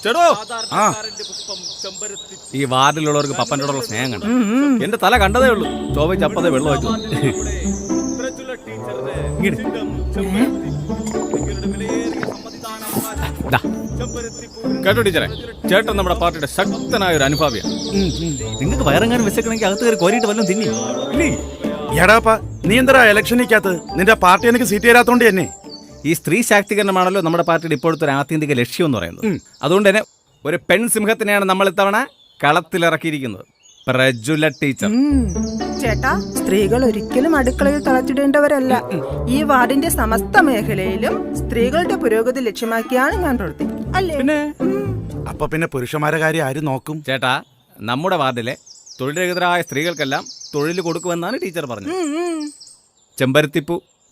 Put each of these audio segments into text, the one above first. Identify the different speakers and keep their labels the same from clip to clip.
Speaker 1: ചേട്ടോ ഈ വാർഡിലുള്ളവർക്ക് പപ്പനോടുള്ള സ്നേഹം കണ്ടു. എന്റെ തല കണ്ടതേ ഉള്ളൂ. ചോവ ചപ്പതേ വെള്ളം വെച്ചു. കേട്ടോ ടീച്ചറെ, ചേട്ടൻ നമ്മുടെ പാർട്ടിയുടെ ശക്തനായ ഒരു അനുഭാവിയാണ്. നിങ്ങൾക്ക് വയറെങ്ങാനും വിശക്കണമെങ്കിൽ അകത്ത് കയറി കോരിയിട്ട് വല്ലതും തിന്നി.
Speaker 2: എടാപ്പാ, നീ എന്താ ഇലക്ഷനിക്കകത്ത് നിന്റെ പാർട്ടി എനിക്ക് സീറ്റ് തരാത്തോണ്ട് തന്നെ.
Speaker 1: ഈ സ്ത്രീ ശാക്തീകരണമാണല്ലോ നമ്മുടെ പാർട്ടിയുടെ ഇപ്പോഴത്തെ ഒരു ആത്യന്തിക ലക്ഷ്യം എന്ന് പറയുന്നത്. അതുകൊണ്ട് തന്നെ ഒരു പെൺസിംഹത്തിനെയാണ് നമ്മൾ ഇത്തവണ കളത്തിലിറക്കിയിരിക്കുന്നത്. പ്രജുല ടീച്ചർ.
Speaker 3: ചേട്ടാ, സ്ത്രീകൾ ഒരിക്കലും അടുക്കളയിൽ തളച്ചിടേണ്ടവരല്ല. ഈ വാർഡിന്റെ സമസ്ത മേഖലയിലും സ്ത്രീകളുടെ പുരോഗതി ലക്ഷ്യമാക്കിയാണ് ഞാൻ പ്രവർത്തിക്കുന്നത്. അല്ലേ?
Speaker 2: അപ്പൊ പിന്നെ പുരുഷന്മാരെ കാര്യം ആര് നോക്കും?
Speaker 1: ചേട്ടാ, നമ്മുടെ വാർഡിലെ തൊഴിൽരഹിതരായ സ്ത്രീകൾക്കെല്ലാം തൊഴിൽ കൊടുക്കുമെന്നാണ് ടീച്ചർ പറഞ്ഞത്.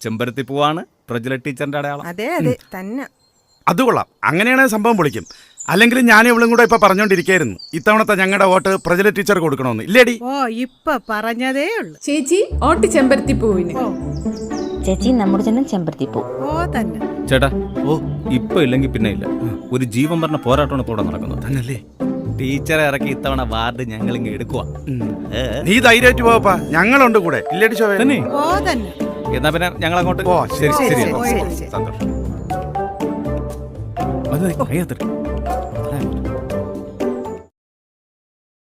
Speaker 1: ചെമ്പരത്തിപ്പൂവാണ് പ്രജുല ടീച്ചറിന്റെ അടയാളം.
Speaker 3: അതെ അതെ തന്നെ.
Speaker 2: അത് കൊള്ളാം. അങ്ങനെയാണ് സംഭവം പൊളിക്കും. അല്ലെങ്കിൽ ഞാൻ ഇവളും കൂടെ ഇപ്പൊ പറഞ്ഞോണ്ടിരിക്കായിരുന്നു ഇത്തവണത്തെ ഞങ്ങളുടെ വോട്ട് പ്രജുല ടീച്ചർ കൊടുക്കണമെന്ന്. ഇല്ലേടി?
Speaker 3: ഓ, ഇപ്പൊ പറഞ്ഞതേ ഉള്ളു.
Speaker 4: ചേച്ചി ഓട്ട് ചെമ്പരത്തിപ്പൂവിന്.
Speaker 5: ചേച്ചി നമ്മുടെ ജനം ചെമ്പരത്തിപ്പൂ.
Speaker 3: ഓ തന്നെ.
Speaker 1: ചേട്ടാ, ഇപ്പൊ ഇല്ലെങ്കിൽ പിന്നെ ഇല്ല. ഒരു ജീവൻ പറഞ്ഞ പോരാട്ടമാണ് ഇപ്പോൾ നടക്കുന്നത്.
Speaker 2: തന്നല്ലേ?
Speaker 1: ടീച്ചറെ ഇറക്കി ഇത്തവണ വാർഡ് ഞങ്ങൾ ഇങ്ങ് എടുക്കുക.
Speaker 2: നീ ധൈര്യമായിട്ട് പോവാ, ഞങ്ങളുണ്ട് കൂടെ. ഇല്ലേടി ചോവ?
Speaker 3: ഓ തന്നെ.
Speaker 1: എന്നാ പിന്നെ ഞങ്ങൾ അങ്ങോട്ട്.
Speaker 2: ശരി ശരി.
Speaker 1: സന്തോഷം.